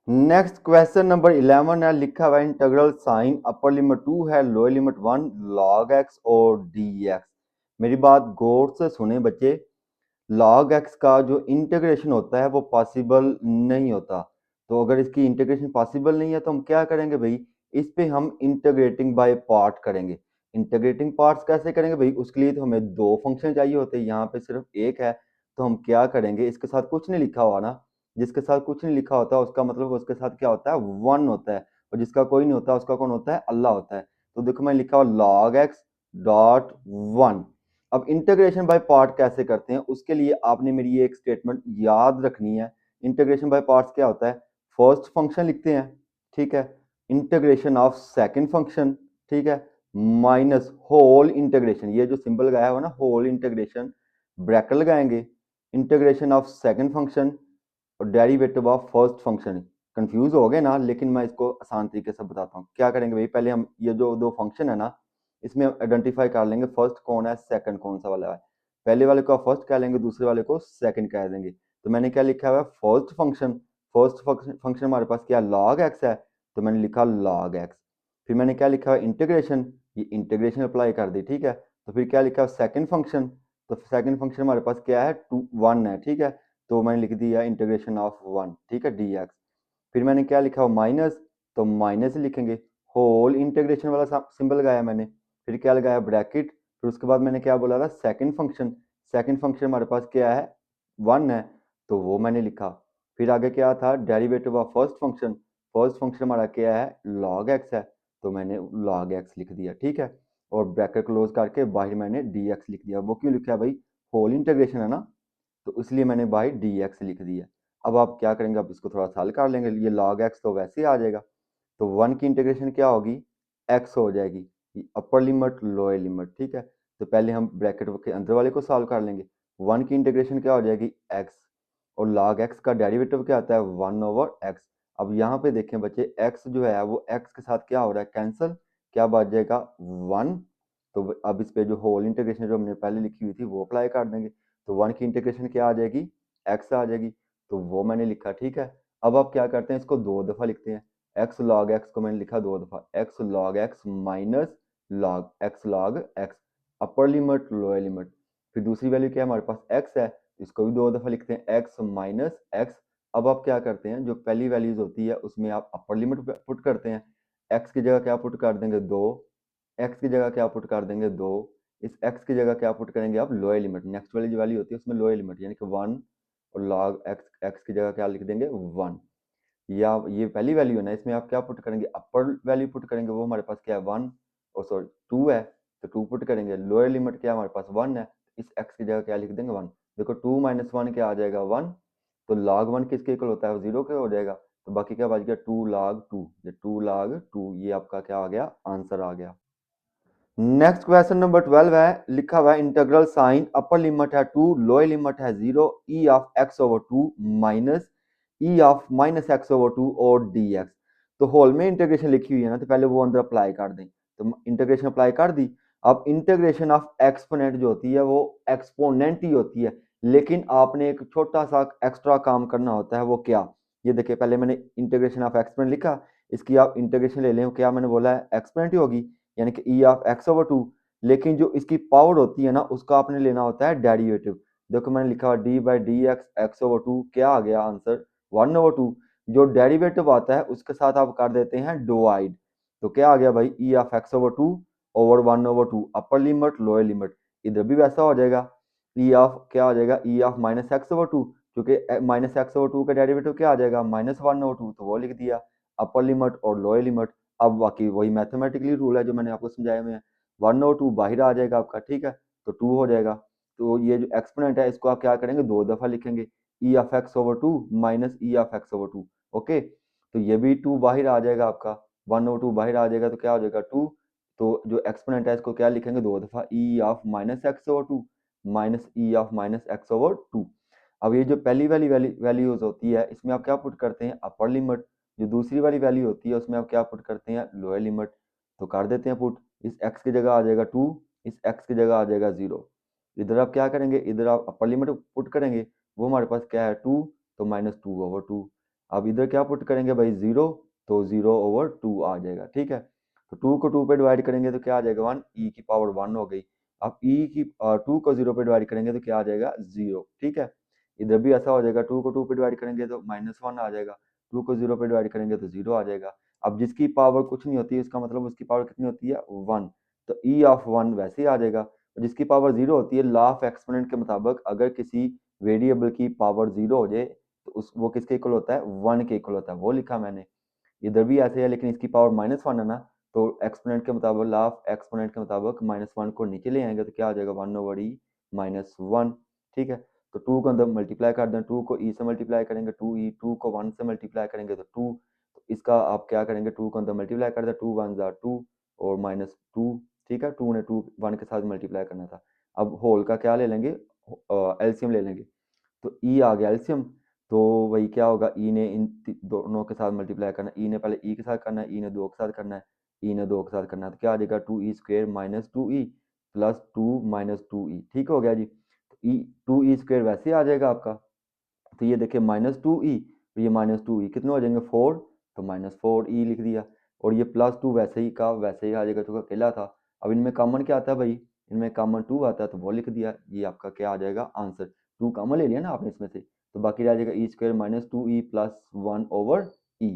Next question number 11 है, लिखा हुआ है इंटीग्रल साइन अपर लिमिट 2 है, लोअर लिमिट 1 log x और dx। मेरी बात गौर से सुने बच्चे, log x का जो इंटीग्रेशन होता है वो पॉसिबल नहीं होता। तो अगर इसकी इंटीग्रेशन पॉसिबल नहीं है तो हम क्या करेंगे भाई, इस पे हम इंटीग्रेटिंग बाय पार्ट करेंगे। इंटीग्रेटिंग पार्ट्स कैसे करेंगे भाई, उसके लिए तो हमें दो फंक्शन चाहिए होते हैं, यहाँ पे सिर्फ एक है। तो हम क्या करेंगे, इसके साथ कुछ नहीं लिखा हुआ ना, जिसके साथ कुछ नहीं लिखा होता उसका मतलब उसके साथ क्या होता है, वन होता है। और जिसका कोई नहीं होता उसका कौन होता है, अल्लाह होता है। तो देखो मैं लिखा हुआ log x डॉट वन। अब इंटीग्रेशन बाय पार्ट कैसे करते हैं, उसके लिए आपने मेरी ये एक स्टेटमेंट याद रखनी है। इंटीग्रेशन बाय पार्ट्स क्या होता है, फर्स्ट फंक्शन लिखते हैं, ठीक है, इंटीग्रेशन ऑफ सेकंड फंक्शन, ठीक है, माइनस होल इंटीग्रेशन, ये जो सिंबल लगाया हुआ ना होल इंटीग्रेशन, ब्रैकेट लगाएंगे, इंटीग्रेशन ऑफ सेकंड फंक्शन और derivative of first function. Confuse हो गए ना, लेकिन मैं इसको आसान तरीके से बताता हूँ। क्या करेंगे भाई, पहले हम ये जो दो फंक्शन है ना, इसमें आइडेंटिफाई कर लेंगे फर्स्ट कौन है, सेकंड कौन सा वाला है। पहले वाले को फर्स्ट कह लेंगे, दूसरे वाले को सेकंड कह देंगे। तो मैंने क्या लिखा हुआ है, फर्स्ट फंक्शन, फर्स्ट फंक्शन हमारे पास क्या लॉग एक्स है, तो मैंने लिखा लॉग एक्स। फिर मैंने क्या लिखा है, इंटीग्रेशन, ये इंटीग्रेशन अप्लाई कर दी, ठीक है। तो फिर क्या लिखा है, सेकंड फंक्शन, तो सेकंड फंक्शन हमारे पास क्या है, टू वन है, ठीक है। तो मैंने लिख दिया इंटीग्रेशन ऑफ वन, ठीक है, डी एक्स। फिर मैंने क्या लिखा हो, माइनस, तो माइनस लिखेंगे, होल इंटीग्रेशन वाला सिंबल लगाया मैंने। फिर क्या लगाया, ब्रैकेट। फिर उसके बाद मैंने क्या बोला था, सेकंड फंक्शन, सेकंड फंक्शन हमारे पास क्या है, वन है, तो वो मैंने लिखा। फिर आगे क्या था, derivative of first function, first function हमारा क्या है, लॉग एक्स है, तो मैंने लॉग एक्स लिख दिया, ठीक है। और ब्रैकेट क्लोज करके बाहर मैंने डी एक्स लिख दिया। वो क्यों लिखा है भाई, होल इंटीग्रेशन है ना, तो इसलिए मैंने बाई डी एक्स लिख दिया। अब आप क्या करेंगे, आप इसको थोड़ा सा हल कर लेंगे, ये लॉग एक्स तो वैसे ही आ जाएगा। तो वन की इंटीग्रेशन क्या होगी, एक्स हो जाएगी, अपर लिमिट लोअर लिमिट, ठीक है। तो पहले हम ब्रैकेट के अंदर वाले को सॉल्व कर लेंगे। वन की इंटीग्रेशन क्या हो जाएगी, एक्स, और लॉग एक्स का डेरिवेटिव क्या आता है, वन ओवर एक्स। अब यहाँ पे देखें बच्चे, एक्स जो है वो एक्स के साथ क्या हो रहा है, कैंसिल, क्या बच जाएगा, वन। तो अब इस पे जो होल इंटीग्रेशन जो हमने पहले लिखी हुई थी वो अप्लाई कर देंगे। तो वन की इंटीग्रेशन क्या आ जाएगी, एक्स आ जाएगी, तो वो मैंने लिखा, ठीक है। अब आप क्या करते हैं, इसको दो दफा लिखते हैं। एक्स लॉग एक्स को मैंने लिखा दो दफा, x log x minus log x, अपर लिमिट लोअर लिमिट। फिर दूसरी वैल्यू क्या है, हमारे पास एक्स है, इसको भी दो दफा लिखते हैं, एक्स माइनस एक्स। अब आप क्या करते हैं, जो पहली वैल्यूज होती है उसमें आप अपर लिमिट पुट करते हैं। एक्स की जगह क्या पुट कर देंगे, दो, एक्स की जगह क्या पुट कर देंगे, दो। इस एक्स की जगह क्या पुट करेंगे आप, लोअर लिमिट, नेक्स्ट वाली जो वैल्यू होती है उसमें लोअर लिमिट यानी कि वन, और लॉग एक्स, एक्स की जगह क्या लिख देंगे, वन। या ये पहली वैल्यू है ना, इसमें आप क्या पुट करेंगे, अपर वैल्यू पुट करेंगे, वो हमारे पास क्या है, वन, और सॉरी टू है, तो टू पुट करेंगे। लोअर लिमिट क्या हमारे पास, वन है, इस एक्स की जगह क्या लिख देंगे, वन। देखो टू माइनस वन क्या आ जाएगा, वन। तो लॉग वन किसके इक्वल होता है, जीरो के हो जाएगा। तो बाकी क्या बच गया, टू लॉग टू, ये टू लॉग टू, ये आपका क्या आ गया, आंसर आ गया। नेक्स्ट क्वेश्चन नंबर 12 है, लिखा हुआ है इंटीग्रल साइन अपर लिमिट है टू, लोअर लिमिट है zero, E of X over two minus E of minus x over two और डी एक्स। तो होल में इंटीग्रेशन लिखी हुई है ना, तो पहले वो अंदर अप्लाई कर दें। तो इंटीग्रेशन अप्लाई कर दी। अब इंटीग्रेशन ऑफ एक्सपोनेंट जो होती है वो एक्सपोनेंट ही होती है, लेकिन आपने एक छोटा सा एक्स्ट्रा काम करना होता है, वो क्या, ये देखिए पहले मैंने इंटीग्रेशन ऑफ एक्सपोनेंट लिखा, इसकी आप इंटीग्रेशन ले लें, क्या मैंने बोला है, एक्सपोनेंट ही होगी, यानी कि E of X over two. लेकिन जो इसकी पावर होती है ना, उसका आपने लेना होता है डेरिवेटिव। देखो मैंने लिखा हुआ D by D X X over two, क्या आ गया आंसर, वन ओवर टू। जो डेरिवेटिव आता है उसके साथ आप कर देते हैं डिवाइड, तो क्या आ गया भाई, E of X over two over one over two, upper limit lower limit. इधर भी वैसा हो जाएगा, ई ऑफ क्या हो जाएगा, E of minus x over two, क्योंकि माइनस एक्स ओवर टू का डेरिवेटिव क्या आ जाएगा, माइनस वन ओवर टू, तो वो लिख दिया, अपर लिमिट और लोअर लिमिट। अब बाकी वही मैथमेटिकली रूल है जो मैंने आपको समझाया हुए हैं, वन और टू बाहर आ जाएगा आपका, ठीक है, तो टू हो जाएगा। तो ये जो एक्सपोनेंट है इसको आप क्या करेंगे, दो दफा लिखेंगे, E of X over two minus E of X over two, okay. तो ये भी टू बाहर आ जाएगा आपका, वन और टू बाहर आ जाएगा, तो क्या हो जाएगा, टू। तो जो एक्सपोनेंट है इसको क्या लिखेंगे, दो दफा, e of minus x over two minus E of minus x over two. अब ये जो पहली वाली वैल्यूज होती है इसमें आप क्या पुट करते हैं, अपर लिमिट। जो दूसरी वाली वैल्यू होती है उसमें आप क्या पुट करते हैं, लोअर लिमिट। तो कर देते हैं पुट, इस x की जगह आ जाएगा टू, इस x की जगह आ जाएगा जीरो। इधर आप क्या करेंगे, इधर आप अपर लिमिट पुट करेंगे, वो हमारे पास क्या है, टू, तो माइनस टू ओवर टू। अब इधर क्या पुट करेंगे भाई 0, तो 0/2 आ जाएगा। ठीक है, तो 2 को 2 पे डिवाइड करेंगे तो क्या आ जाएगा 1, e की पावर 1 हो गई। अब 2 को 0 पे डिवाइड करेंगे तो क्या आ जाएगा 0। ठीक है, इधर भी ऐसा हो जाएगा, 2 को 2 पे डिवाइड करेंगे तो -1 आ जाएगा, 2 को 0 पे डिवाइड करेंगे तो 0 आ जाएगा। अब जिसकी पावर कुछ नहीं होती है इसका मतलब उसकी पावर कितनी होती है 1, तो e ऑफ 1 वैसे ही आ जाएगा। जिसकी पावर 0 होती है, लॉ ऑफ एक्सपोनेंट के मुताबिक अगर किसी वेरिएबल की पावर 0 हो जाए तो वो किसके इक्वल होता है 1 के इक्वल होता है, वो लिखा मैंने। इधर भी ऐसे है लेकिन इसकी पावर -1 है ना, तो एक्सपोनेंट के मुताबिक, लॉ ऑफ एक्सपोनेंट के मुताबिक -1 को नीचे ले आएंगे तो क्या आ जाएगा 1/e-1। ठीक है, तो 2 को अंदर मल्टीप्लाई कर दें, 2 को e से मल्टीप्लाई करेंगे 2e, 2 को 1 से मल्टीप्लाई करेंगे तो 2, तो इसका आप क्या करेंगे 2 को अंदर मल्टीप्लाई कर दें, 2 1 2 और -2। ठीक है, 2 ने 2 1 के साथ मल्टीप्लाई करना था। अब होल का क्या ले लेंगे, एलसीएम ले लेंगे, तो ई आ गया एलसीएम। तो वही क्या होगा, ई ने इन दोनों के साथ मल्टीप्लाई करना है, ई ने पहले ई के साथ करना है, ई ने 2 के साथ करना है, ई ने 2 के साथ करना है, तो क्या आ जाएगा 2e² -2e प्लस 2 -2e। ठीक हो गया जी, तो ई 2e² वैसे आ जाएगा आपका। तो ये देखिए -2e, ये -2e कितने हो जाएंगे 4, तो -4e लिख दिया। और ये +2 वैसे ही का वैसे ही आ जाएगा क्योंकि अकेला था। अब इनमें कॉमन क्या आता है भाई, इनमें कॉमन 2 आता है तो वो लिख दिया। ये आपका क्या आ जाएगा आंसर, 2 कॉमन ले लिया ना आपने इसमें से, तो बाकी रह जाएगा e² -2e प्लस 1/e।